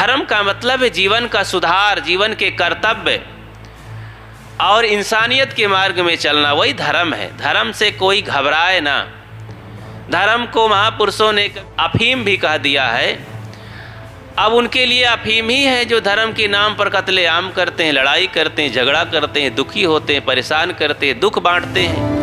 धर्म का मतलब है जीवन का सुधार, जीवन के कर्तव्य और इंसानियत के मार्ग में चलना, वही धर्म है। धर्म से कोई घबराए ना। धर्म को महापुरुषों ने अफीम भी कह दिया है। अब उनके लिए अफीम ही है जो धर्म के नाम पर कत्लेआम करते हैं, लड़ाई करते हैं, झगड़ा करते हैं, दुखी होते हैं, परेशान करते हैं, दुख बांटते हैं।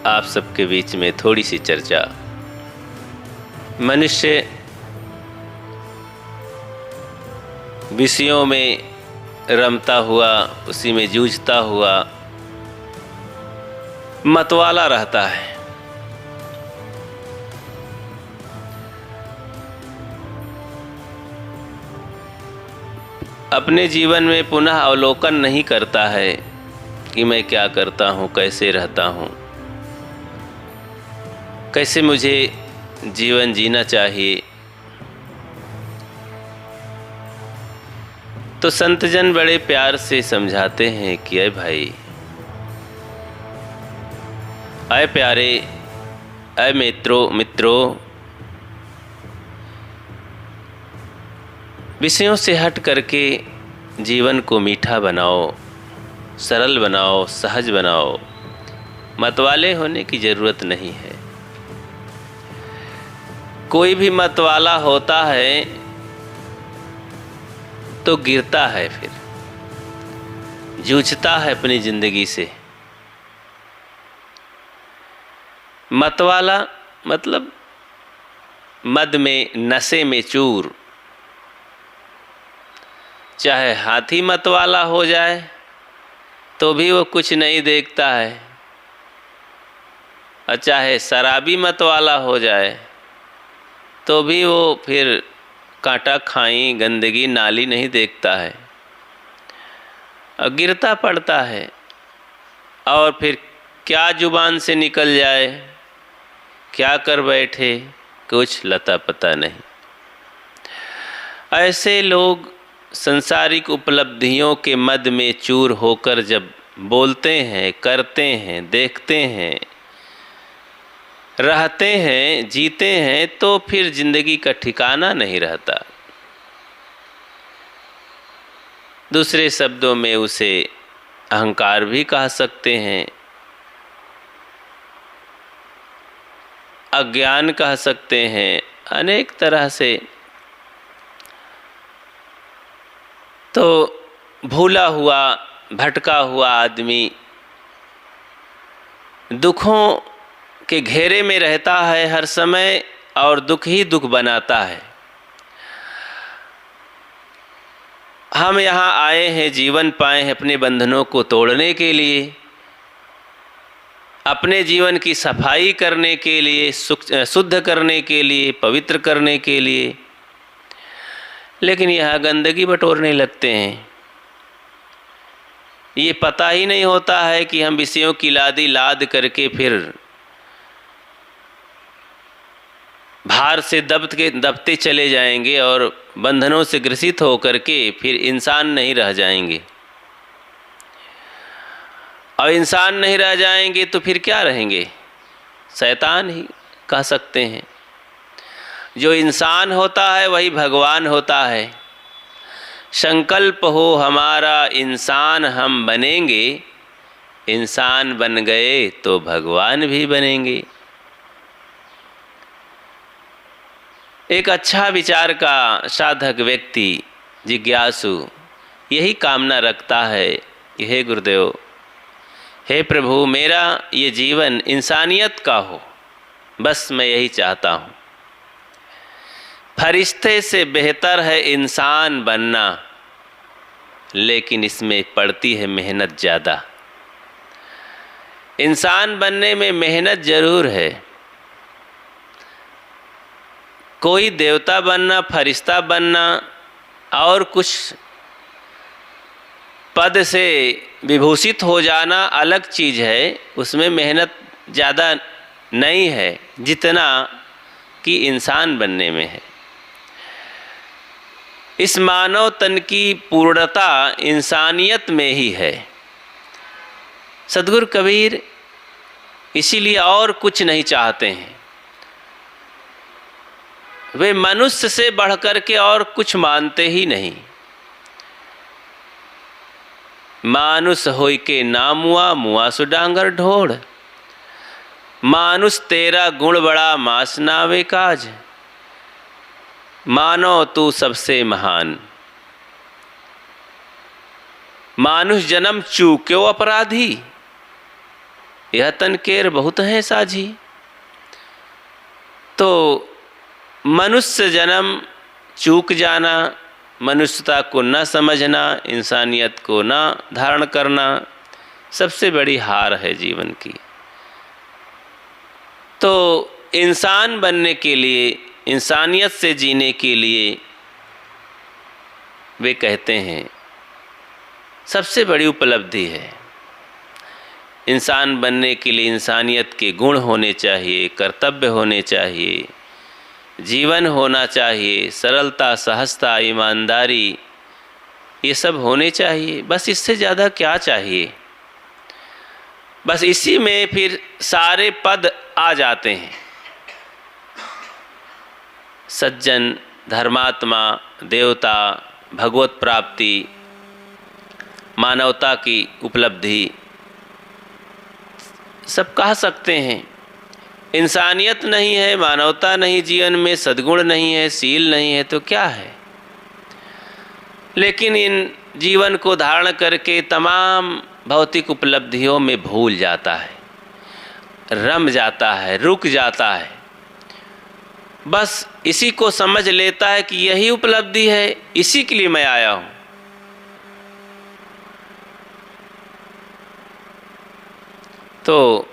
आप सबके बीच में थोड़ी सी चर्चा। मनुष्य विषयों में रमता हुआ, उसी में जूझता हुआ मतवाला रहता है। अपने जीवन में पुनः अवलोकन नहीं करता है कि मैं क्या करता हूँ, कैसे रहता हूँ, कैसे मुझे जीवन जीना चाहिए। तो संतजन बड़े प्यार से समझाते हैं कि अय भाई, अय प्यारे, अय मित्रों, विषयों से हट करके जीवन को मीठा बनाओ, सरल बनाओ, सहज बनाओ। मतवाले होने की ज़रूरत नहीं है। कोई भी मतवाला होता है तो गिरता है, फिर जूझता है अपनी जिंदगी से। मतवाला मतलब मद में, नशे में चूर। चाहे हाथी मतवाला हो जाए तो भी वो कुछ नहीं देखता है, और चाहे शराबी मतवाला हो जाए तो भी वो फिर कांटा खाई, गंदगी, नाली नहीं देखता है और गिरता पड़ता है। और फिर क्या जुबान से निकल जाए, क्या कर बैठे, कुछ लता पता नहीं। ऐसे लोग संसारिक उपलब्धियों के मद में चूर होकर जब बोलते हैं, करते हैं, देखते हैं, रहते हैं, जीते हैं, तो फिर जिंदगी का ठिकाना नहीं रहता। दूसरे शब्दों में उसे अहंकार भी कह सकते हैं, अज्ञान कह सकते हैं, अनेक तरह से। तो भूला हुआ, भटका हुआ आदमी दुखों के घेरे में रहता है हर समय, और दुख ही दुख बनाता है। हम यहाँ आए हैं, जीवन पाए हैं अपने बंधनों को तोड़ने के लिए, अपने जीवन की सफाई करने के लिए, शुद्ध करने के लिए, पवित्र करने के लिए। लेकिन यहाँ गंदगी बटोरने लगते हैं। ये पता ही नहीं होता है कि हम विषयों की लादी लाद करके फिर भार से दबते चले जाएंगे और बंधनों से ग्रसित होकर के फिर इंसान नहीं रह जाएंगे। और इंसान नहीं रह जाएंगे तो फिर क्या रहेंगे? शैतान ही कह सकते हैं। जो इंसान होता है वही भगवान होता है। संकल्प हो हमारा इंसान हम बनेंगे, इंसान बन गए तो भगवान भी बनेंगे। एक अच्छा विचार का साधक व्यक्ति, जिज्ञासु, यही कामना रखता है कि हे गुरुदेव, हे प्रभु, मेरा ये जीवन इंसानियत का हो, बस मैं यही चाहता हूँ। फरिश्ते से बेहतर है इंसान बनना, लेकिन इसमें पड़ती है मेहनत ज़्यादा। इंसान बनने में मेहनत ज़रूर है। कोई देवता बनना, फरिश्ता बनना और कुछ पद से विभूषित हो जाना अलग चीज़ है। उसमें मेहनत ज़्यादा नहीं है जितना कि इंसान बनने में है। इस मानव तन की पूर्णता इंसानियत में ही है। सद्गुरु कबीर इसीलिए और कुछ नहीं चाहते हैं। वे मनुष्य से बढ़कर के और कुछ मानते ही नहीं। मानुष होई के ना मुआ, मुआ सु डांगर ढोड़। मानुष तेरा गुण बड़ा, मास नावे काज। मानो तू सबसे महान। मानुष जन्म चूक्यो अपराधी, यह तन केर बहुत है साझी। तो मनुष्य जन्म चूक जाना, मनुष्यता को न समझना, इंसानियत को न धारण करना सबसे बड़ी हार है जीवन की। तो इंसान बनने के लिए, इंसानियत से जीने के लिए वे कहते हैं सबसे बड़ी उपलब्धि है। इंसान बनने के लिए इंसानियत के गुण होने चाहिए, कर्तव्य होने चाहिए, जीवन होना चाहिए, सरलता, सहजता, ईमानदारी, ये सब होने चाहिए। बस इससे ज़्यादा क्या चाहिए। बस इसी में फिर सारे पद आ जाते हैं। सज्जन, धर्मात्मा, देवता, भगवत प्राप्ति, मानवता की उपलब्धि सब कह सकते हैं। इंसानियत नहीं है, मानवता नहीं, जीवन में सद्गुण नहीं है, सील नहीं है तो क्या है। लेकिन इन जीवन को धारण करके तमाम भौतिक उपलब्धियों में भूल जाता है, रम जाता है, रुक जाता है। बस इसी को समझ लेता है कि यही उपलब्धि है, इसी के लिए मैं आया हूँ। तो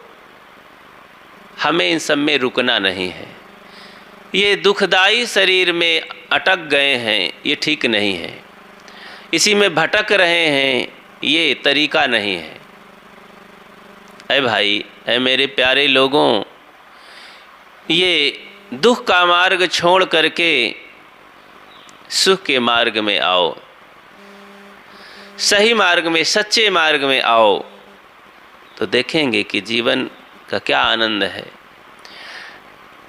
हमें इन सब में रुकना नहीं है। ये दुखदाई शरीर में अटक गए हैं, ये ठीक नहीं है। इसी में भटक रहे हैं, ये तरीका नहीं है। ऐ भाई, ऐ मेरे प्यारे लोगों, ये दुख का मार्ग छोड़ करके सुख के मार्ग में आओ, सही मार्ग में, सच्चे मार्ग में आओ, तो देखेंगे कि जीवन का क्या आनंद है।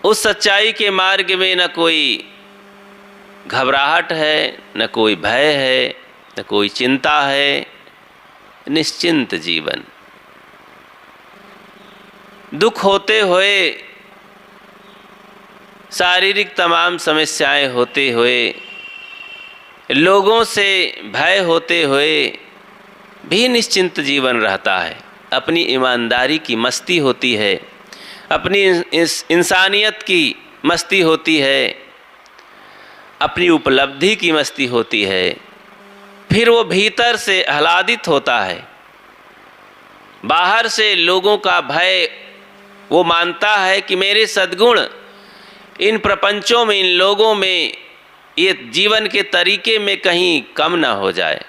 उस सच्चाई के मार्ग में न कोई घबराहट है, न कोई भय है, न कोई चिंता है, निश्चिंत जीवन। दुख होते हुए, शारीरिक तमाम समस्याएं होते हुए, लोगों से भय होते हुए भी निश्चिंत जीवन रहता है। अपनी ईमानदारी की मस्ती होती है, अपनी इंसानियत की मस्ती होती है, अपनी उपलब्धि की मस्ती होती है। फिर वो भीतर से आह्लादित होता है। बाहर से लोगों का भय, वो मानता है कि मेरे सद्गुण इन प्रपंचों में, इन लोगों में, ये जीवन के तरीके में कहीं कम ना हो जाए,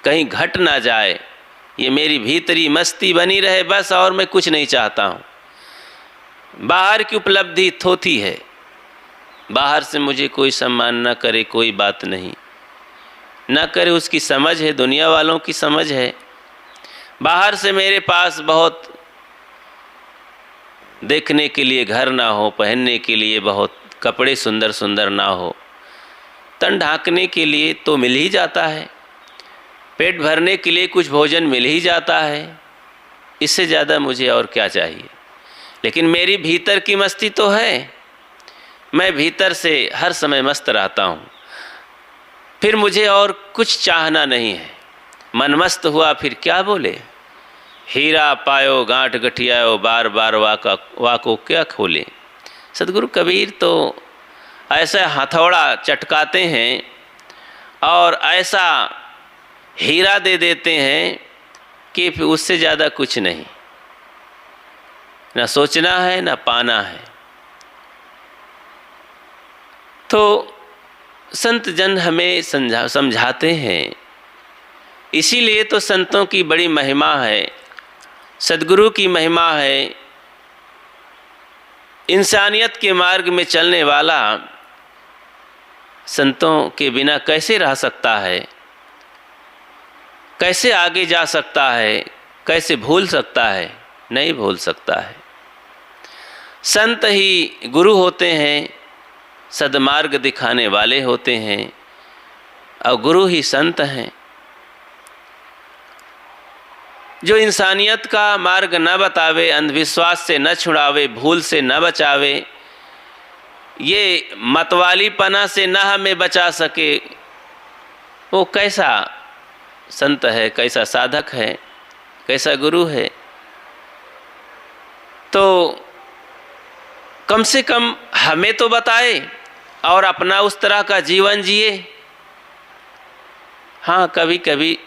कहीं घट ना जाए। ये मेरी भीतरी मस्ती बनी रहे बस, और मैं कुछ नहीं चाहता हूँ। बाहर की उपलब्धि थोथी है, बाहर से मुझे कोई सम्मान न करे कोई बात नहीं, न करे उसकी समझ है, दुनिया वालों की समझ है। बाहर से मेरे पास बहुत देखने के लिए घर ना हो, पहनने के लिए बहुत कपड़े सुंदर सुंदर ना हो, तन ढांकने के लिए तो मिल ही जाता है, पेट भरने के लिए कुछ भोजन मिल ही जाता है। इससे ज़्यादा मुझे और क्या चाहिए। लेकिन मेरी भीतर की मस्ती तो है, मैं भीतर से हर समय मस्त रहता हूँ। फिर मुझे और कुछ चाहना नहीं है। मन मस्त हुआ फिर क्या बोले। हीरा पायो गांठ गठियायो, बार बार वाको क्या खोले। सद्गुरु कबीर तो ऐसा हथौड़ा चटकाते हैं और ऐसा हीरा दे देते हैं कि फिर उससे ज़्यादा कुछ नहीं, ना सोचना है ना पाना है। तो संत जन हमें समझाते हैं। इसीलिए तो संतों की बड़ी महिमा है, सद्गुरु की महिमा है। इंसानियत के मार्ग में चलने वाला संतों के बिना कैसे रह सकता है, कैसे आगे जा सकता है, कैसे भूल सकता है? नहीं भूल सकता है। संत ही गुरु होते हैं, सद्मार्ग दिखाने वाले होते हैं, और गुरु ही संत हैं। जो इंसानियत का मार्ग न बतावे, अंधविश्वास से न छुड़ावे, भूल से न बचावे, ये मतवालीपना से न हमें बचा सके, वो कैसा संत है, कैसा साधक है, कैसा गुरु है? तो कम से कम हमें तो बताए और अपना उस तरह का जीवन जिए। हाँ, कभी कभी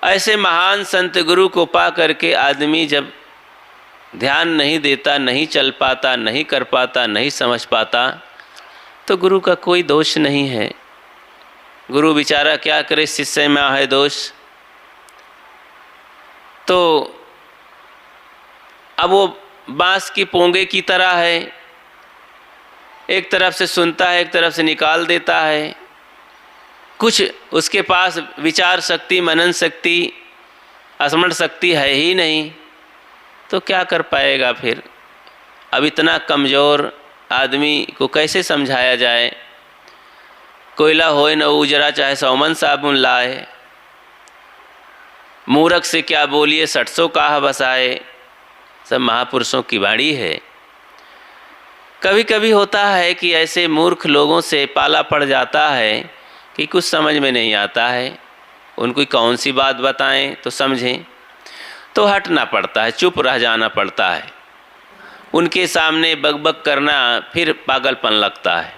ऐसे महान संत गुरु को पा करके आदमी जब ध्यान नहीं देता, नहीं चल पाता, नहीं कर पाता, नहीं समझ पाता, तो गुरु का कोई दोष नहीं है। गुरु बेचारा क्या करे, शिष्य में है दोष। तो अब वो बांस की पोंगे की तरह है, एक तरफ से सुनता है, एक तरफ से निकाल देता है। कुछ उसके पास विचार शक्ति, मनन शक्ति, स्मरण शक्ति है ही नहीं, तो क्या कर पाएगा फिर? अब इतना कमज़ोर आदमी को कैसे समझाया जाए? कोयला होए न उजरा, चाहे 100 मन साबुन लाए। मूर्ख से क्या बोलिए, 600 काह बसाए। सब महापुरुषों की वाणी है। कभी कभी होता है कि ऐसे मूर्ख लोगों से पाला पड़ जाता है कि कुछ समझ में नहीं आता है, उनको कौन सी बात बताएं तो समझें, तो हटना पड़ता है, चुप रह जाना पड़ता है। उनके सामने बकबक करना फिर पागलपन लगता है,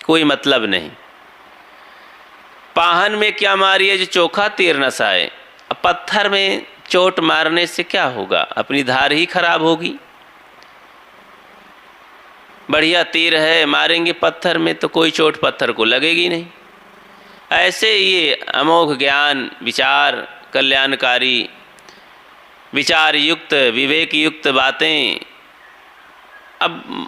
कोई मतलब नहीं। पाहन में क्या मारिए जो चोखा तीर न साए। अब पत्थर में चोट मारने से क्या होगा? अपनी धार ही खराब होगी। बढ़िया तीर है, मारेंगे पत्थर में तो कोई चोट पत्थर को लगेगी नहीं। ऐसे ये अमोघ ज्ञान, विचार, कल्याणकारी, विचार युक्त, विवेक युक्त बातें अब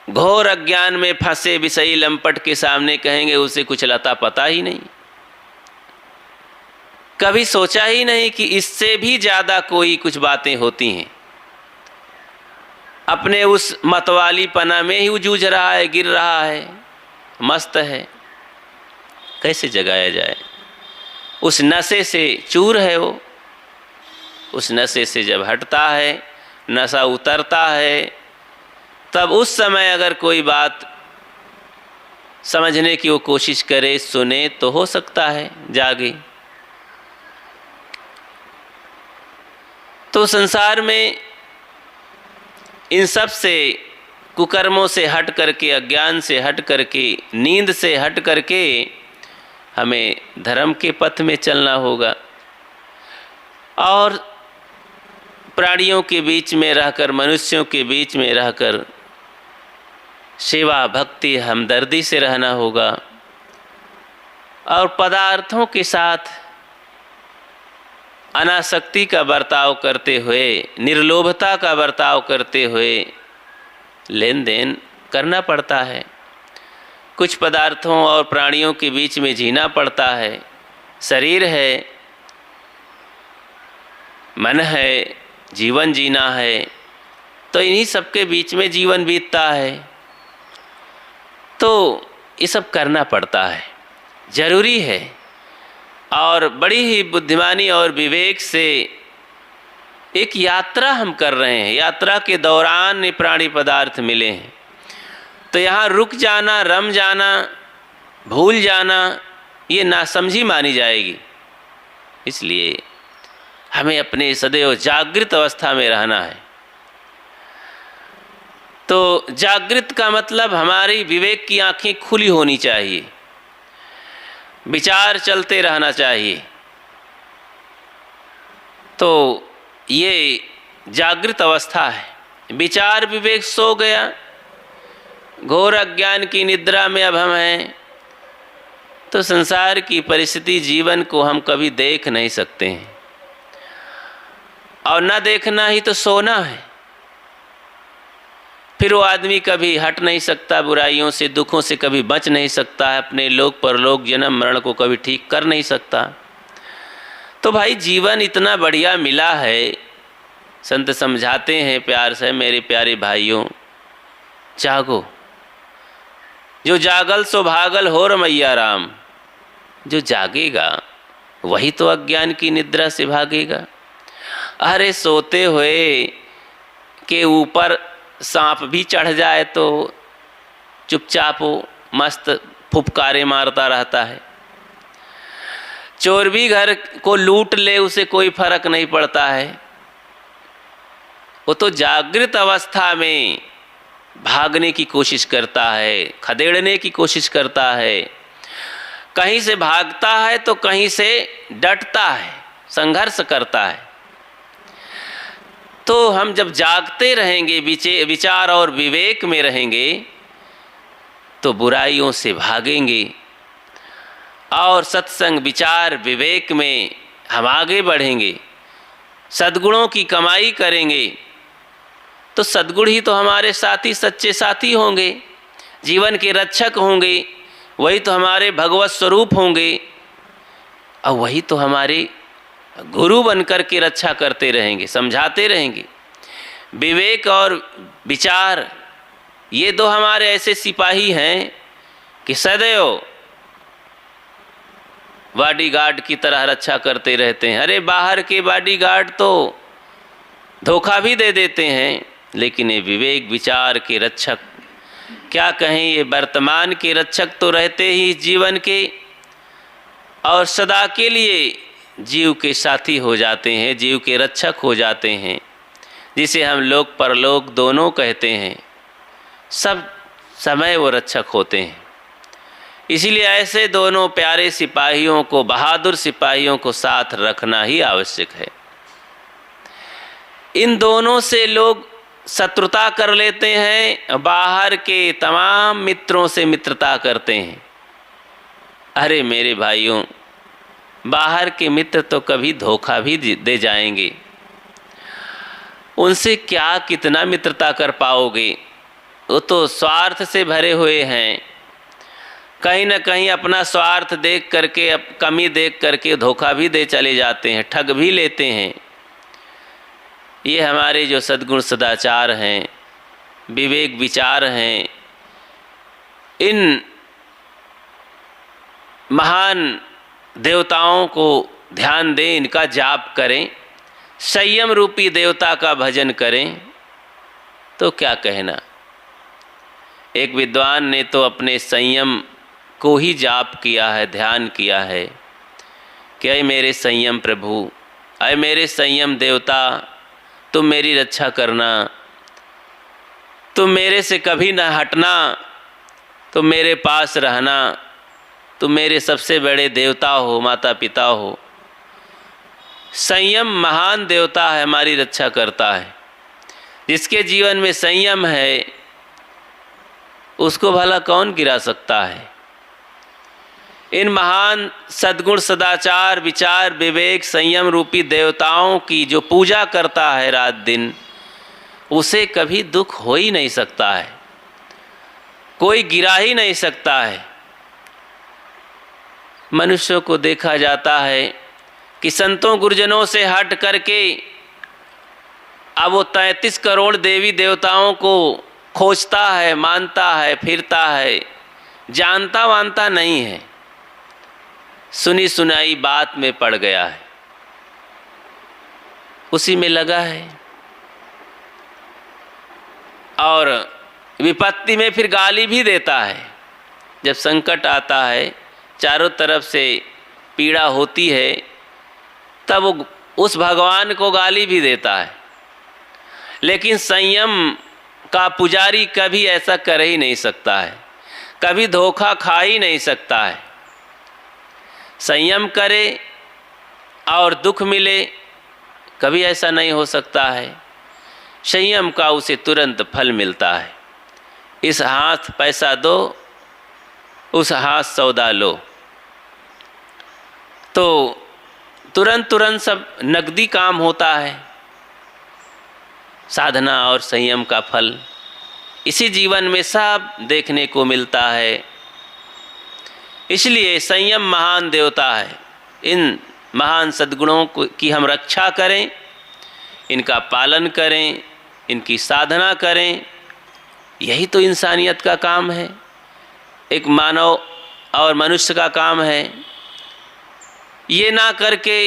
घोर अज्ञान में फंसे विषयी लंपट के सामने कहेंगे, उसे कुछ लता पता ही नहीं, कभी सोचा ही नहीं कि इससे भी ज़्यादा कोई कुछ बातें होती हैं। अपने उस मतवालीपना में ही जूझ रहा है, गिर रहा है, मस्त है। कैसे जगाया जाए? उस नशे से चूर है वो। उस नशे से जब हटता है, नशा उतरता है, तब उस समय अगर कोई बात समझने की वो कोशिश करे, सुने, तो हो सकता है जागे। तो संसार में इन सब से, कुकर्मों से हट करके, अज्ञान से हट करके, नींद से हट करके हमें धर्म के पथ में चलना होगा। और प्राणियों के बीच में रहकर, मनुष्यों के बीच में रहकर सेवा, भक्ति, हमदर्दी से रहना होगा। और पदार्थों के साथ अनासक्ति का बर्ताव करते हुए, निर्लोभता का बर्ताव करते हुए लेन देन करना पड़ता है। कुछ पदार्थों और प्राणियों के बीच में जीना पड़ता है। शरीर है, मन है, जीवन जीना है, तो इन्हीं सब के बीच में जीवन बीतता है। तो ये सब करना पड़ता है, जरूरी है। और बड़ी ही बुद्धिमानी और विवेक से एक यात्रा हम कर रहे हैं। यात्रा के दौरान ये प्राणी पदार्थ मिले हैं, तो यहाँ रुक जाना, रम जाना, भूल जाना, ये नासमझी मानी जाएगी। इसलिए हमें अपने सदैव जागृत अवस्था में रहना है। तो जागृत का मतलब हमारी विवेक की आंखें खुली होनी चाहिए, विचार चलते रहना चाहिए। तो ये जागृत अवस्था है। विचार विवेक सो गया, घोर अज्ञान की निद्रा में अब हम हैं, तो संसार की परिस्थिति, जीवन को हम कभी देख नहीं सकते हैं। और न देखना ही तो सोना है। फिर वो आदमी कभी हट नहीं सकता बुराइयों से, दुखों से कभी बच नहीं सकता है, अपने लोक परलोक जन्म मरण को कभी ठीक कर नहीं सकता। तो भाई जीवन इतना बढ़िया मिला है, संत समझाते हैं प्यार से, मेरे प्यारे भाइयों जागो, जो जागल सो भागल हो रमैया राम। जो जागेगा वही तो अज्ञान की निद्रा से भागेगा। अरे सोते हुए के ऊपर सांप भी चढ़ जाए तो चुपचाप वो मस्त फुफकारे मारता रहता है, चोर भी घर को लूट ले उसे कोई फर्क नहीं पड़ता है। वो तो जागृत अवस्था में भागने की कोशिश करता है, खदेड़ने की कोशिश करता है, कहीं से भागता है तो कहीं से डटता है, संघर्ष करता है। तो हम जब जागते रहेंगे, विचार और विवेक में रहेंगे, तो बुराइयों से भागेंगे और सत्संग विचार विवेक में हम आगे बढ़ेंगे, सद्गुणों की कमाई करेंगे। तो सद्गुण ही तो हमारे साथी, सच्चे साथी होंगे, जीवन के रक्षक होंगे, वही तो हमारे भगवत स्वरूप होंगे और वही तो हमारे गुरु बनकर के रक्षा करते रहेंगे, समझाते रहेंगे। विवेक और विचार ये दो हमारे ऐसे सिपाही हैं कि सदैव बॉडीगार्ड की तरह रक्षा करते रहते हैं। अरे बाहर के बॉडीगार्ड तो धोखा भी दे देते हैं, लेकिन ये विवेक विचार के रक्षक क्या कहें, ये वर्तमान के रक्षक तो रहते ही जीवन के, और सदा के लिए जीव के साथी हो जाते हैं, जीव के रक्षक हो जाते हैं, जिसे हम लोक परलोक दोनों कहते हैं। सब समय वो रक्षक होते हैं। इसीलिए ऐसे दोनों प्यारे सिपाहियों को, बहादुर सिपाहियों को साथ रखना ही आवश्यक है। इन दोनों से लोग शत्रुता कर लेते हैं, बाहर के तमाम मित्रों से मित्रता करते हैं। अरे मेरे भाइयों, बाहर के मित्र तो कभी धोखा भी दे जाएंगे, उनसे क्या कितना मित्रता कर पाओगे? वो तो स्वार्थ से भरे हुए हैं, कहीं न कहीं अपना स्वार्थ देख करके, कमी देख करके धोखा भी दे चले जाते हैं, ठग भी लेते हैं। ये हमारे जो सद्गुण सदाचार हैं, विवेक विचार हैं, इन महान देवताओं को ध्यान दें, इनका जाप करें, संयम रूपी देवता का भजन करें, तो क्या कहना। एक विद्वान ने तो अपने संयम को ही जाप किया है, ध्यान किया है कि अय मेरे संयम प्रभु, अय मेरे संयम देवता, तुम मेरी रक्षा करना, तुम मेरे से कभी न हटना, तुम मेरे पास रहना, तुम मेरे सबसे बड़े देवता हो, माता पिता हो। संयम महान देवता है, हमारी रक्षा करता है। जिसके जीवन में संयम है उसको भला कौन गिरा सकता है। इन महान सद्गुण सदाचार विचार विवेक संयम रूपी देवताओं की जो पूजा करता है रात दिन, उसे कभी दुख हो ही नहीं सकता है, कोई गिरा ही नहीं सकता है। मनुष्यों को देखा जाता है कि संतों गुरुजनों से हट करके अब वो 33 करोड़ देवी देवताओं को खोजता है, मानता है, फिरता है, जानता वानता नहीं है, सुनी सुनाई बात में पड़ गया है, उसी में लगा है। और विपत्ति में फिर गाली भी देता है। जब संकट आता है, चारों तरफ से पीड़ा होती है, तब वो उस भगवान को गाली भी देता है। लेकिन संयम का पुजारी कभी ऐसा कर ही नहीं सकता है, कभी धोखा खा ही नहीं सकता है। संयम करे और दुख मिले, कभी ऐसा नहीं हो सकता है। संयम का उसे तुरंत फल मिलता है। इस हाथ पैसा दो, उस हाथ सौदा लो, तो तुरंत तुरंत सब नकदी काम होता है। साधना और संयम का फल इसी जीवन में सब देखने को मिलता है। इसलिए संयम महान देवता है। इन महान सद्गुणों की हम रक्षा करें, इनका पालन करें, इनकी साधना करें। यही तो इंसानियत का काम है, एक मानव और मनुष्य का काम है। ये ना करके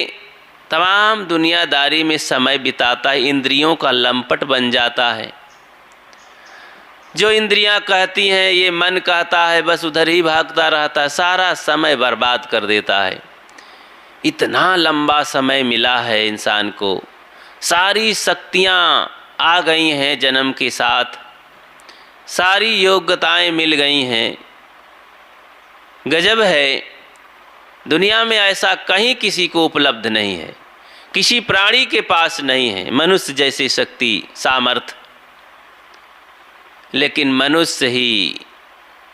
तमाम दुनियादारी में समय बिताता है, इंद्रियों का लंपट बन जाता है। जो इंद्रियां कहती हैं, ये मन कहता है, बस उधर ही भागता रहता है, सारा समय बर्बाद कर देता है। इतना लंबा समय मिला है इंसान को, सारी शक्तियां आ गई हैं जन्म के साथ, सारी योग्यताएं मिल गई हैं। गजब है, दुनिया में ऐसा कहीं किसी को उपलब्ध नहीं है, किसी प्राणी के पास नहीं है मनुष्य जैसी शक्ति सामर्थ्य। लेकिन मनुष्य ही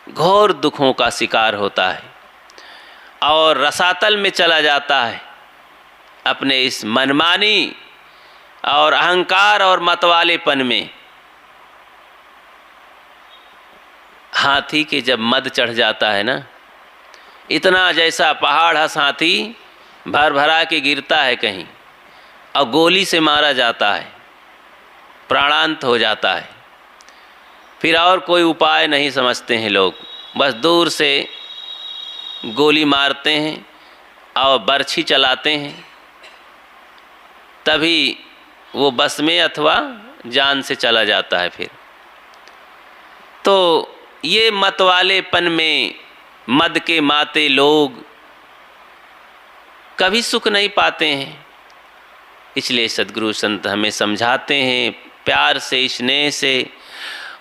घोर दुखों का शिकार होता है और रसातल में चला जाता है अपने इस मनमानी और अहंकार और मतवालेपन में। हाथी के जब मद चढ़ जाता है ना, इतना जैसा पहाड़ हंस हाथी भर भरा के गिरता है कहीं और गोली से मारा जाता है, प्राणांत हो जाता है। फिर और कोई उपाय नहीं समझते हैं लोग, बस दूर से गोली मारते हैं और बर्छी चलाते हैं, तभी वो बस में अथवा जान से चला जाता है। फिर तो ये मतवालेपन में मद के माते लोग कभी सुख नहीं पाते हैं। इसलिए सद्गुरु संत हमें समझाते हैं प्यार से, स्नेह से,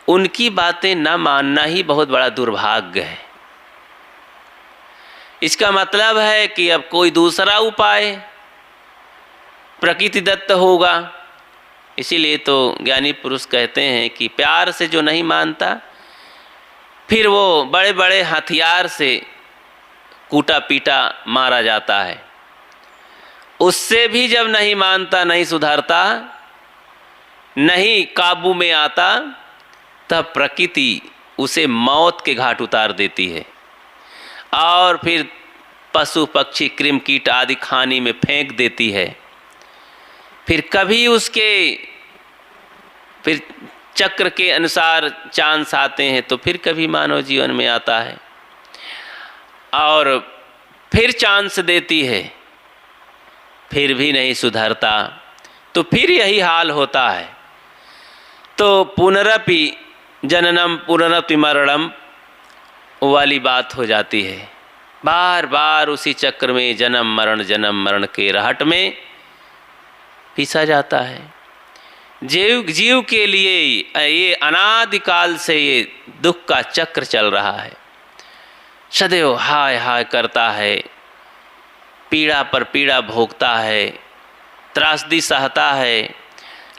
उनकी बातें न मानना ही बहुत बड़ा दुर्भाग्य है। इसका मतलब है कि अब कोई दूसरा उपाय प्रकृति दत्त होगा। इसीलिए तो ज्ञानी पुरुष कहते हैं कि प्यार से जो नहीं मानता, फिर वो बड़े बड़े हथियार से कूटा पीटा मारा जाता है। उससे भी जब नहीं मानता, नहीं सुधरता, नहीं काबू में आता, तब प्रकृति उसे मौत के घाट उतार देती है और फिर पशु पक्षी कृमि कीट आदि खानी में फेंक देती है। फिर कभी उसके फिर चक्र के अनुसार चांस आते हैं, तो फिर कभी मानव जीवन में आता है और फिर चांस देती है, फिर भी नहीं सुधरता, तो फिर यही हाल होता है। तो पुनरपि जननम पुनरपि मरणम वाली बात हो जाती है। बार बार उसी चक्र में जन्म मरण के रहट में पीसा जाता है। जीव के लिए ये अनादिकाल से ये दुख का चक्र चल रहा है। सदैव हाय हाय करता है, पीड़ा पर पीड़ा भोगता है, त्रासदी सहता है,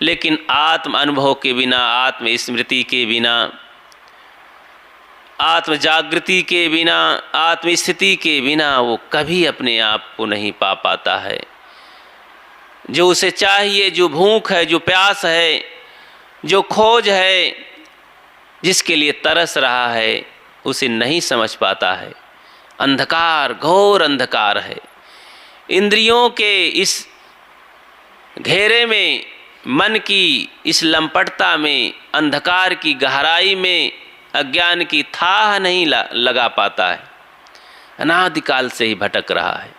लेकिन आत्म अनुभव के बिना, आत्म स्मृति के बिना, आत्म जागृति के बिना, आत्म स्थिति के बिना वो कभी अपने आप को नहीं पा पाता है। जो उसे चाहिए, जो भूख है, जो प्यास है, जो खोज है, जिसके लिए तरस रहा है, उसे नहीं समझ पाता है। अंधकार, घोर अंधकार है। इंद्रियों के इस घेरे में, मन की इस लंपटता में, अंधकार की गहराई में अज्ञान की थाह नहीं लगा पाता है। अनादिकाल से ही भटक रहा है।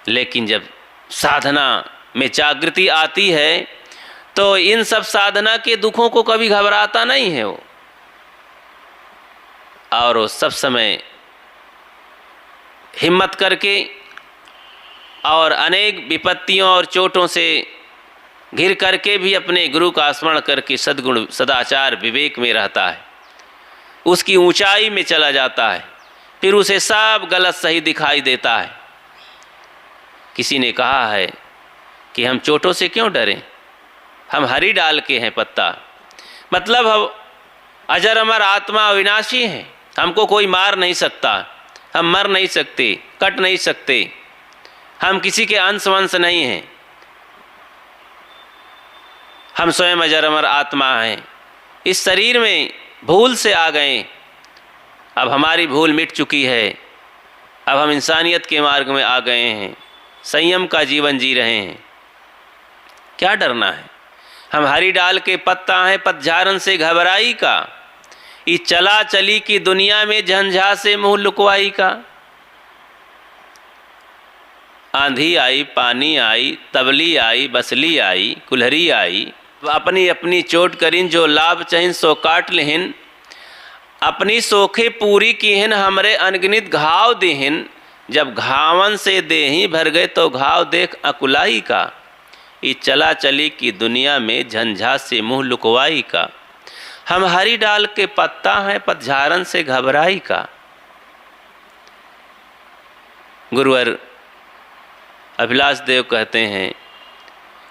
लेकिन जब साधना में जागृति आती है तो इन सब साधना के दुखों को कभी घबराता नहीं है वो, और वो सब समय हिम्मत करके और अनेक विपत्तियों और चोटों से घिर करके भी अपने गुरु का स्मरण करके सद्गुण सदाचार विवेक में रहता है। उसकी ऊंचाई में चला जाता है। फिर उसे सब गलत सही दिखाई देता है। किसी ने कहा है कि हम चोटों से क्यों डरें, हम हरी डाल के हैं पत्ता, मतलब हम अजर अमर आत्मा अविनाशी हैं, हमको कोई मार नहीं सकता, हम मर नहीं सकते, कट नहीं सकते, हम किसी के अंश वंश नहीं हैं, हम स्वयं अजर अमर आत्मा हैं। इस शरीर में भूल से आ गए, अब हमारी भूल मिट चुकी है, अब हम इंसानियत के मार्ग में आ गए हैं, संयम का जीवन जी रहे हैं। क्या डरना है? हम हरी डाल के पत्ता हैं, पतझारन से घबराई का, ई चला चली की दुनिया में झंझा से मुंह लुकवाई का। आंधी आई, पानी आई, तबली आई, बसली आई, कुल्हरी आई, अपनी अपनी चोट करिन, जो लाभ चहिन सो काट लिहिन, अपनी सोखे पूरी कीहिन, हमरे अनगिनित घाव देहिन, जब घावन से देही भर गए तो घाव देख अकुलाई का। ये चला चली की दुनिया में झंझा से मुंह लुकवाई का, हम हरी डाल के पत्ता हैं, पतझारन से घबराई का। गुरुवर अभिलाष देव कहते हैं,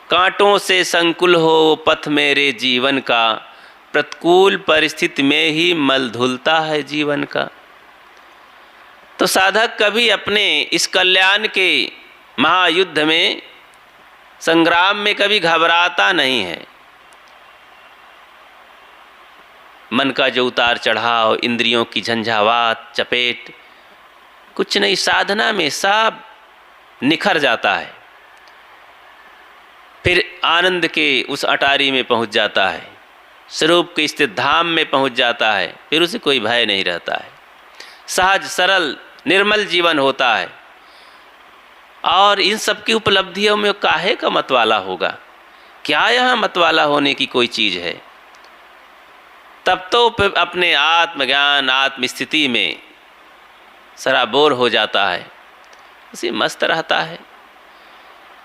कांटों से संकुल हो पथ मेरे जीवन का, प्रतिकूल परिस्थिति में ही मल धुलता है जीवन का। तो साधक कभी अपने इस कल्याण के महायुद्ध में, संग्राम में कभी घबराता नहीं है। मन का जो उतार चढ़ाव, इंद्रियों की झंझावात, चपेट, कुछ नहीं, साधना में सब निखर जाता है। फिर आनंद के उस अटारी में पहुंच जाता है, स्वरूप के स्थित धाम में पहुंच जाता है, फिर उसे कोई भय नहीं रहता है। सहज सरल निर्मल जीवन होता है। और इन सब की उपलब्धियों में काहे का मतवाला होगा? क्या यहाँ मतवाला होने की कोई चीज़ है? तब तो अपने आत्मज्ञान आत्मस्थिति में सराबोर हो जाता है, उसे मस्त रहता है,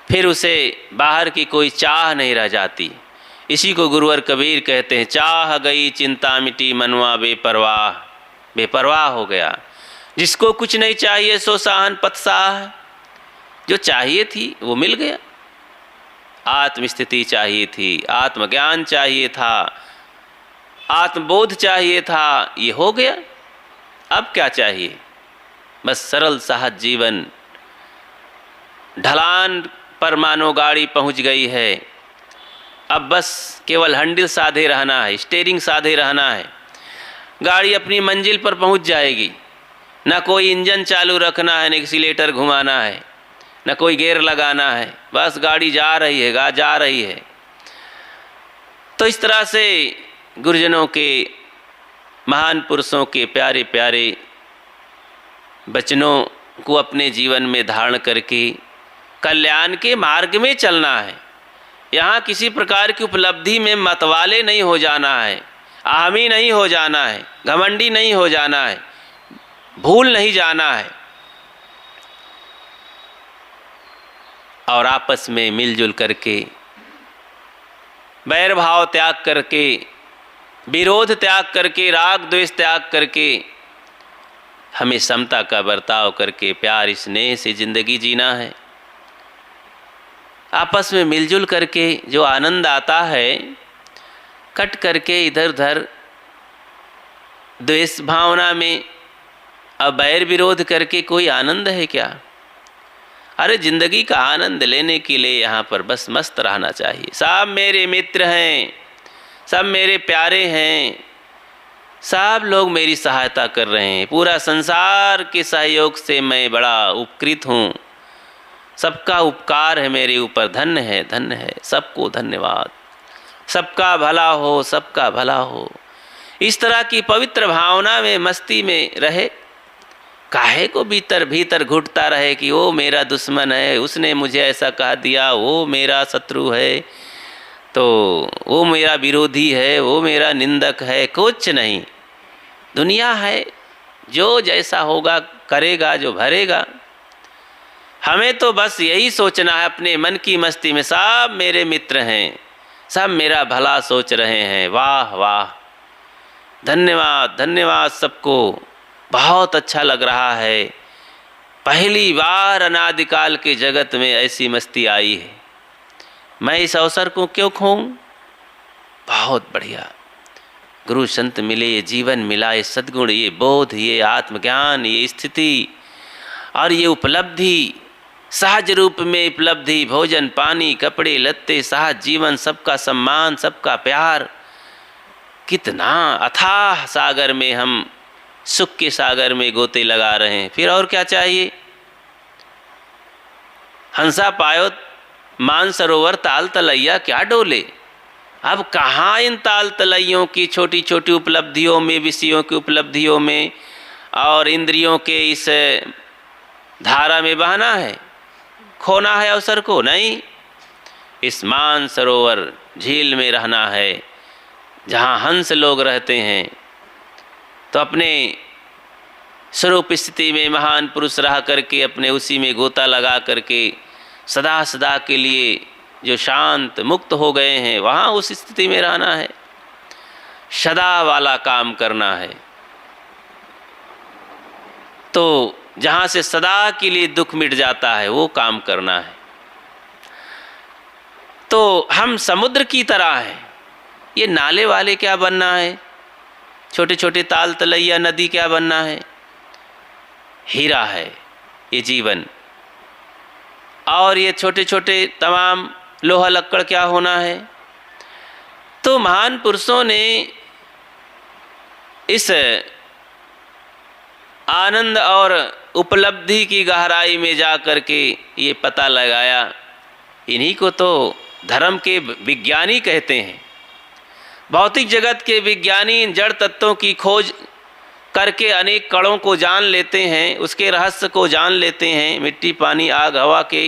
फिर उसे बाहर की कोई चाह नहीं रह जाती। इसी को गुरुवर कबीर कहते हैं, चाह गई चिंता मिटी मनवा बेपरवाह, बेपरवाह हो गया। जिसको कुछ नहीं चाहिए सो साहन पतसाह, जो चाहिए थी वो मिल गया। आत्मस्थिति चाहिए थी, आत्मज्ञान चाहिए था, आत्मबोध चाहिए था, ये हो गया। अब क्या चाहिए? बस सरल सहज जीवन। ढलान पर मानो गाड़ी पहुंच गई है, अब बस केवल हैंडल साधे रहना है, स्टीयरिंग साधे रहना है, गाड़ी अपनी मंजिल पर पहुंच जाएगी। ना कोई इंजन चालू रखना है, न एक्सीलेटर घुमाना है, न कोई गियर लगाना है, बस गाड़ी जा रही है, जा रही है। तो इस तरह से गुरुजनों के, महान पुरुषों के प्यारे प्यारे वचनों को अपने जीवन में धारण करके कल्याण के मार्ग में चलना है। यहाँ किसी प्रकार की उपलब्धि में मतवाले नहीं हो जाना है, आमी नहीं हो जाना है, घमंडी नहीं हो जाना है, भूल नहीं जाना है। और आपस में मिलजुल करके, बैर भाव त्याग करके, विरोध त्याग करके, राग द्वेष त्याग करके, हमें समता का बर्ताव करके प्यार स्नेह से जिंदगी जीना है। आपस में मिलजुल करके जो आनंद आता है, कट करके इधर उधर द्वेष भावना में अब बैर विरोध करके कोई आनंद है क्या? अरे जिंदगी का आनंद लेने के लिए यहाँ पर बस मस्त रहना चाहिए। सब मेरे मित्र हैं, सब मेरे प्यारे हैं, सब लोग मेरी सहायता कर रहे हैं, पूरा संसार के सहयोग से मैं बड़ा उपकृत हूँ, सबका उपकार है मेरे ऊपर, धन्य है, धन्य है, सबको धन्यवाद, सबका भला हो, सबका भला हो। इस तरह की पवित्र भावना में, मस्ती में रहे। काहे को भीतर भीतर घुटता रहे कि वो मेरा दुश्मन है, उसने मुझे ऐसा कह दिया, वो मेरा शत्रु है, तो वो मेरा विरोधी है, वो मेरा निंदक है। कुछ नहीं, दुनिया है, जो जैसा होगा करेगा, जो भरेगा। हमें तो बस यही सोचना है अपने मन की मस्ती में, सब मेरे मित्र हैं, सब मेरा भला सोच रहे हैं। वाह वाह, धन्यवाद धन्यवाद सबको, बहुत अच्छा लग रहा है। पहली बार अनादिकाल के जगत में ऐसी मस्ती आई है, मैं इस अवसर को क्यों खोऊं? बहुत बढ़िया, गुरु संत मिले, ये जीवन मिला, ये सद्गुण, ये बोध, ये आत्मज्ञान, ये स्थिति और ये उपलब्धि, सहज रूप में उपलब्धि, भोजन पानी कपड़े लत्ते, सहज जीवन, सबका सम्मान, सबका प्यार, कितना अथाह सागर में हम सुख के सागर में गोते लगा रहे हैं, फिर और क्या चाहिए। हंसा पायो मान सरोवर ताल तलैया क्या डोले। अब कहाँ इन ताल तलैयों की छोटी छोटी उपलब्धियों में, विषयों की उपलब्धियों में और इंद्रियों के इस धारा में बहना है, खोना है अवसर को। नहीं, इस मान सरोवर झील में रहना है जहाँ हंस लोग रहते हैं। तो अपने स्वरूप स्थिति में महान पुरुष रह करके अपने उसी में गोता लगा करके सदा सदा के लिए जो शांत मुक्त हो गए हैं, वहाँ उस स्थिति में रहना है, सदा वाला काम करना है। तो जहाँ से सदा के लिए दुख मिट जाता है वो काम करना है। तो हम समुद्र की तरह हैं, ये नाले वाले क्या बनना है, छोटे छोटे ताल तलैया नदी क्या बनना है। हीरा है ये जीवन, और ये छोटे छोटे तमाम लोहा लक्कड़ क्या होना है। तो महान पुरुषों ने इस आनंद और उपलब्धि की गहराई में जा कर के ये पता लगाया। इन्हीं को तो धर्म के विज्ञानी कहते हैं। भौतिक जगत के विज्ञानी इन जड़ तत्वों की खोज करके अनेक कणों को जान लेते हैं, उसके रहस्य को जान लेते हैं। मिट्टी, पानी, आग, हवा के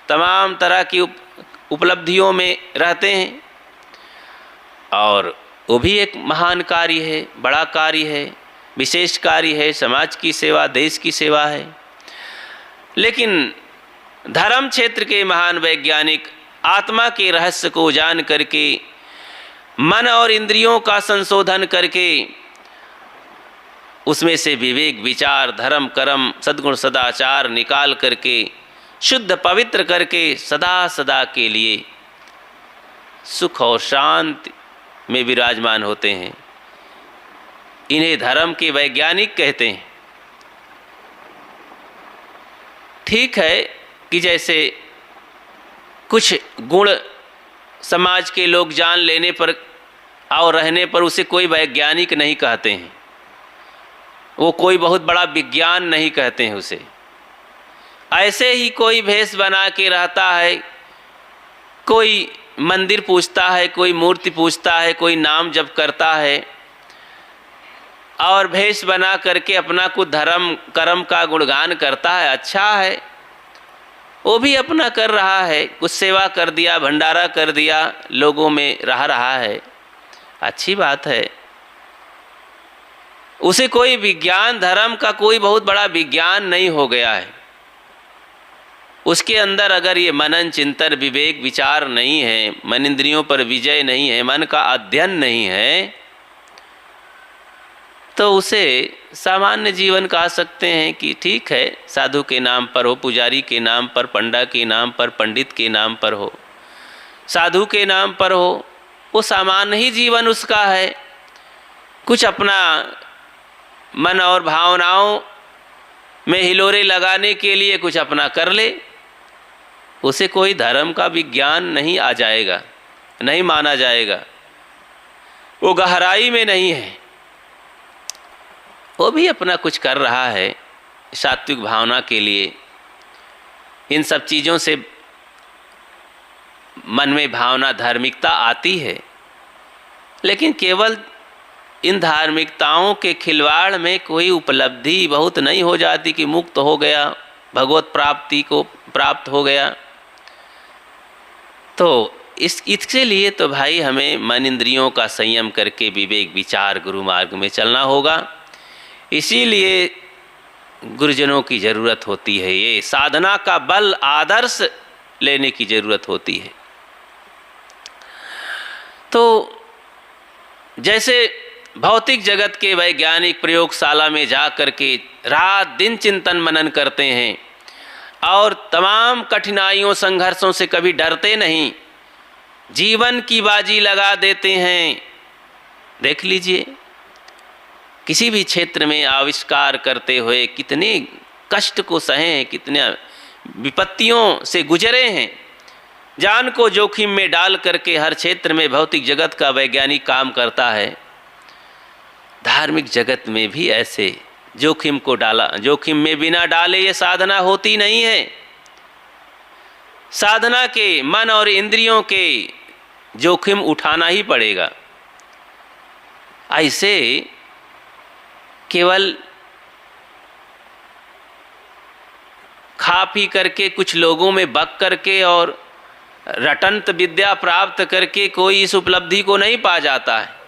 तमाम तरह की उपलब्धियों में रहते हैं, और वो भी एक महान कार्य है, बड़ा कार्य है, विशेष कार्य है, समाज की सेवा, देश की सेवा है। लेकिन धर्म क्षेत्र के महान वैज्ञानिक आत्मा के रहस्य को जान करके मन और इंद्रियों का संशोधन करके उसमें से विवेक, विचार, धर्म, कर्म, सद्गुण, सदाचार निकाल करके शुद्ध पवित्र करके सदा सदा के लिए सुख और शांति में विराजमान होते हैं। इन्हें धर्म के वैज्ञानिक कहते हैं। ठीक है कि जैसे कुछ गुण समाज के लोग जान लेने पर और रहने पर उसे कोई वैज्ञानिक नहीं कहते हैं, वो कोई बहुत बड़ा विज्ञान नहीं कहते हैं उसे। ऐसे ही कोई भेष बना के रहता है, कोई मंदिर पूजता है, कोई मूर्ति पूजता है, कोई नाम जप करता है और भेष बना करके अपना कुछ धर्म कर्म का गुणगान करता है, अच्छा है, वो भी अपना कर रहा है, कुछ सेवा कर दिया, भंडारा कर दिया, लोगों में रह रहा है, अच्छी बात है। उसे कोई विज्ञान, धर्म का कोई बहुत बड़ा विज्ञान नहीं हो गया है। उसके अंदर अगर ये मनन, चिंतन, विवेक, विचार नहीं है, मन इंद्रियों पर विजय नहीं है, मन का अध्ययन नहीं है, तो उसे सामान्य जीवन कह सकते हैं कि ठीक है, साधु के नाम पर हो, पुजारी के नाम पर, पंडा के नाम पर, पंडित के नाम पर हो, साधु के नाम पर हो, वो सामान्य ही जीवन उसका है। कुछ अपना मन और भावनाओं में हिलोरे लगाने के लिए कुछ अपना कर ले, उसे कोई धर्म का विज्ञान नहीं आ जाएगा, नहीं माना जाएगा, वो गहराई में नहीं है। वो भी अपना कुछ कर रहा है सात्विक भावना के लिए। इन सब चीज़ों से मन में भावना, धार्मिकता आती है, लेकिन केवल इन धार्मिकताओं के खिलवाड़ में कोई उपलब्धि बहुत नहीं हो जाती कि मुक्त हो गया, भगवत प्राप्ति को प्राप्त हो गया। तो इसके लिए तो भाई हमें मन इंद्रियों का संयम करके विवेक, विचार, गुरु मार्ग में चलना होगा। इसीलिए गुरुजनों की ज़रूरत होती है, ये साधना का बल, आदर्श लेने की ज़रूरत होती है। तो जैसे भौतिक जगत के वैज्ञानिक प्रयोगशाला में जा कर के रात दिन चिंतन मनन करते हैं और तमाम कठिनाइयों, संघर्षों से कभी डरते नहीं, जीवन की बाजी लगा देते हैं। देख लीजिए, किसी भी क्षेत्र में आविष्कार करते हुए कितने कष्ट को सहे हैं, कितने विपत्तियों से गुजरे हैं, जान को जोखिम में डाल करके हर क्षेत्र में भौतिक जगत का वैज्ञानिक काम करता है। धार्मिक जगत में भी ऐसे जोखिम में बिना डाले ये साधना होती नहीं है। साधना के मन और इंद्रियों के जोखिम उठाना ही पड़ेगा। ऐसे केवल खा पी करके कुछ लोगों में बक करके और रटंत विद्या प्राप्त करके कोई इस उपलब्धि को नहीं पा जाता है।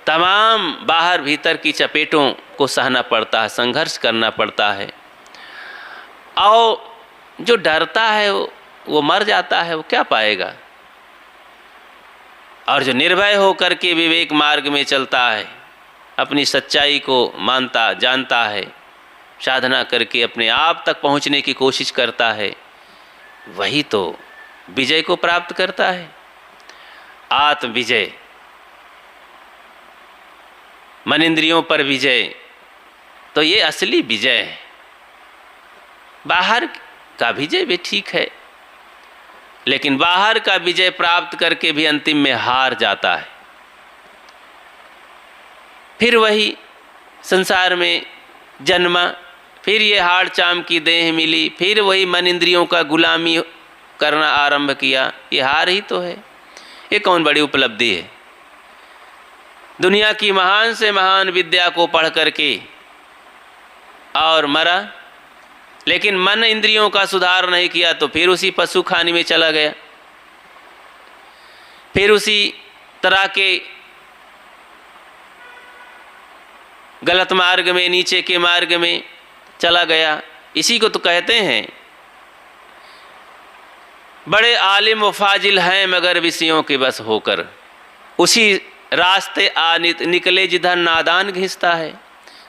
तमाम बाहर भीतर की चपेटों को सहना पड़ता है, संघर्ष करना पड़ता है। और जो डरता है वो मर जाता है, वो क्या पाएगा। और जो निर्भय होकर के विवेक मार्ग में चलता है, अपनी सच्चाई को मानता जानता है, साधना करके अपने आप तक पहुंचने की कोशिश करता है, वही तो विजय को प्राप्त करता है। आत्म विजय, मन इंद्रियों पर विजय, तो ये असली विजय है। बाहर का विजय भी ठीक है, लेकिन बाहर का विजय प्राप्त करके भी अंतिम में हार जाता है। फिर वही संसार में जन्मा, फिर ये हाड़ चाम की देह मिली, फिर वही मन इंद्रियों का गुलामी करना आरंभ किया। ये हार ही तो है। ये कौन बड़ी उपलब्धि है। दुनिया की महान से महान विद्या को पढ़ करके और मरा, लेकिन मन इंद्रियों का सुधार नहीं किया तो फिर उसी पशु खाने में चला गया, फिर उसी तरह के गलत मार्ग में, नीचे के मार्ग में चला गया। इसी को तो कहते हैं बड़े आलिम व फाजिल हैं मगर विषयों के बस होकर, उसी रास्ते निकले जिधर नादान घिसता है।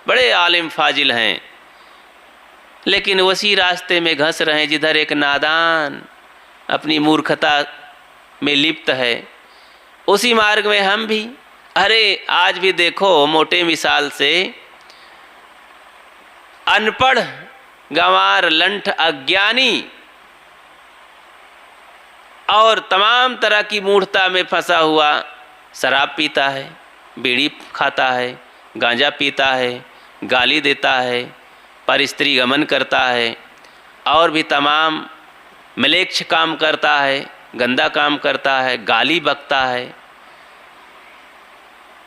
बड़े आलिम फाजिल हैं लेकिन उसी रास्ते में घस रहे हैं जिधर एक नादान अपनी मूर्खता में लिप्त है। उसी मार्ग में हम भी, अरे आज भी देखो मोटे मिसाल से अनपढ़ गंवार लंठ अज्ञानी और तमाम तरह की मूढ़ता में फंसा हुआ शराब पीता है, बीड़ी खाता है, गांजा पीता है, गाली देता है, पर स्त्री गमन करता है और भी तमाम म्लेच्छ काम करता है, गंदा काम करता है, गाली बकता है,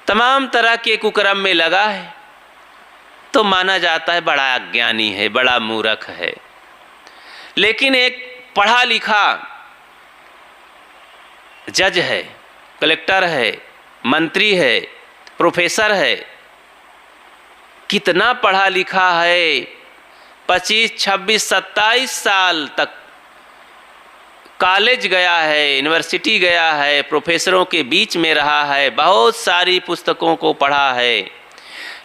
तमाम तरह के कुकर्म में लगा है, तो माना जाता है बड़ा अज्ञानी है, बड़ा मूर्ख है। लेकिन एक पढ़ा लिखा जज है, कलेक्टर है, मंत्री है, प्रोफेसर है, कितना पढ़ा लिखा है, 25, 26, 27 साल तक कॉलेज गया है, यूनिवर्सिटी गया है, प्रोफेसरों के बीच में रहा है, बहुत सारी पुस्तकों को पढ़ा है,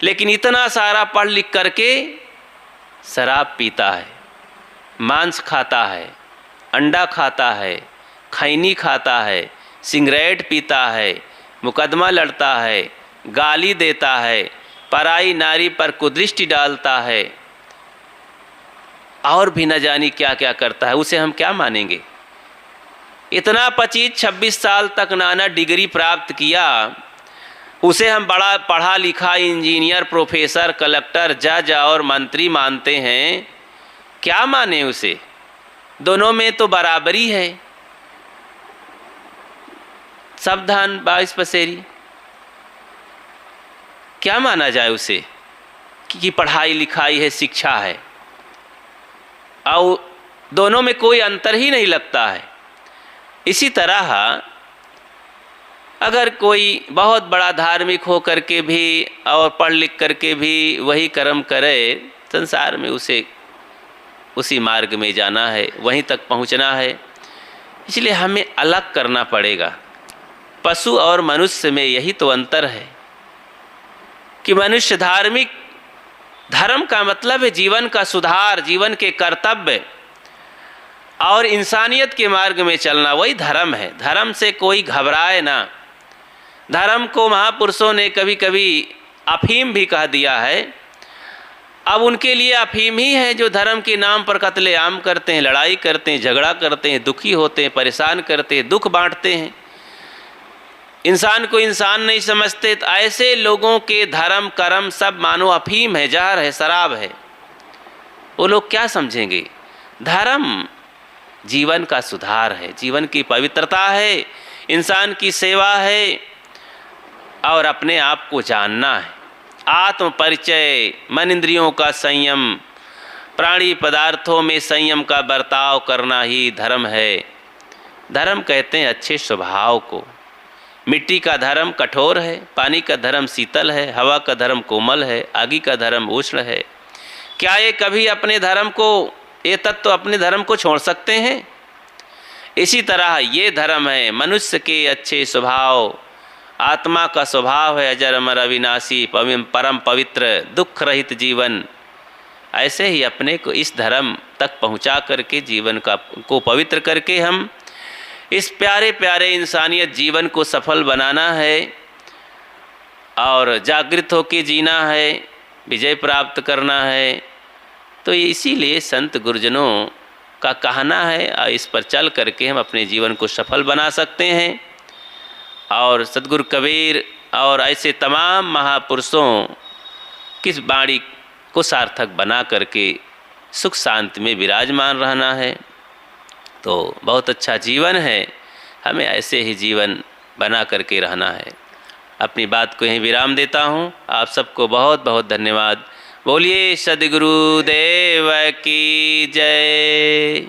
लेकिन इतना सारा पढ़ लिख करके शराब पीता है, मांस खाता है, अंडा खाता है, खैनी खाता है, सिगरेट पीता है, मुकदमा लड़ता है, गाली देता है, पराई नारी पर कुदृष्टि डालता है और भी न जानी क्या क्या करता है। उसे हम क्या मानेंगे। इतना 25-26 साल तक नाना डिग्री प्राप्त किया, उसे हम बड़ा पढ़ा लिखा इंजीनियर, प्रोफेसर, कलेक्टर, जज और मंत्री मानते हैं। क्या माने उसे। दोनों में तो बराबरी है। सावधान 22 पसेरी। क्या माना जाए उसे कि पढ़ाई लिखाई है, शिक्षा है, और दोनों में कोई अंतर ही नहीं लगता है। इसी तरह अगर कोई बहुत बड़ा धार्मिक हो करके भी और पढ़ लिख करके भी वही कर्म करे, संसार में उसे उसी मार्ग में जाना है, वहीं तक पहुंचना है। इसलिए हमें अलग करना पड़ेगा। पशु और मनुष्य में यही तो अंतर है कि मनुष्य धार्मिक, धर्म का मतलब है जीवन का सुधार, जीवन के कर्तव्य और इंसानियत के मार्ग में चलना, वही धर्म है। धर्म से कोई घबराए ना। धर्म को महापुरुषों ने कभी कभी अफीम भी कह दिया है। अब उनके लिए अफीम ही है जो धर्म के नाम पर कत्लेआम करते हैं, लड़ाई करते हैं, झगड़ा करते हैं, दुखी होते हैं, परेशान करते हैं, दुख बांटते हैं। इंसान को इंसान नहीं समझते, तो ऐसे लोगों के धर्म कर्म सब मानो अफीम है, जहर है, शराब है। वो लोग क्या समझेंगे? धर्म जीवन का सुधार है, जीवन की पवित्रता है, इंसान की सेवा है और अपने आप को जानना है। आत्म परिचय, मन इंद्रियों का संयम, प्राणी पदार्थों में संयम का बर्ताव करना ही धर्म है। धर्म कहते हैं अच्छे स्वभाव को। मिट्टी का धर्म कठोर है, पानी का धर्म शीतल है, हवा का धर्म कोमल है, आगी का धर्म उष्ण है। क्या ये कभी अपने धर्म को, ये तत्व अपने धर्म को छोड़ सकते हैं? इसी तरह ये धर्म है मनुष्य के अच्छे स्वभाव, आत्मा का स्वभाव है अजर अमर अविनाशी परम पवित्र दुख रहित जीवन। ऐसे ही अपने को इस धर्म तक पहुंचा करके जीवन को पवित्र करके हम इस प्यारे प्यारे इंसानियत जीवन को सफल बनाना है और जागृत होकर जीना है, विजय प्राप्त करना है। तो इसीलिए संत गुरुजनों का कहना है और इस पर चल करके हम अपने जीवन को सफल बना सकते हैं। और सद्गुरु कबीर और ऐसे तमाम महापुरुषों की वाणी को सार्थक बना करके सुख शांति में विराजमान रहना है। तो बहुत अच्छा जीवन है, हमें ऐसे ही जीवन बना करके रहना है। अपनी बात को यहीं विराम देता हूँ। आप सबको बहुत बहुत धन्यवाद। बोलिए सद्गुरुदेव की जय।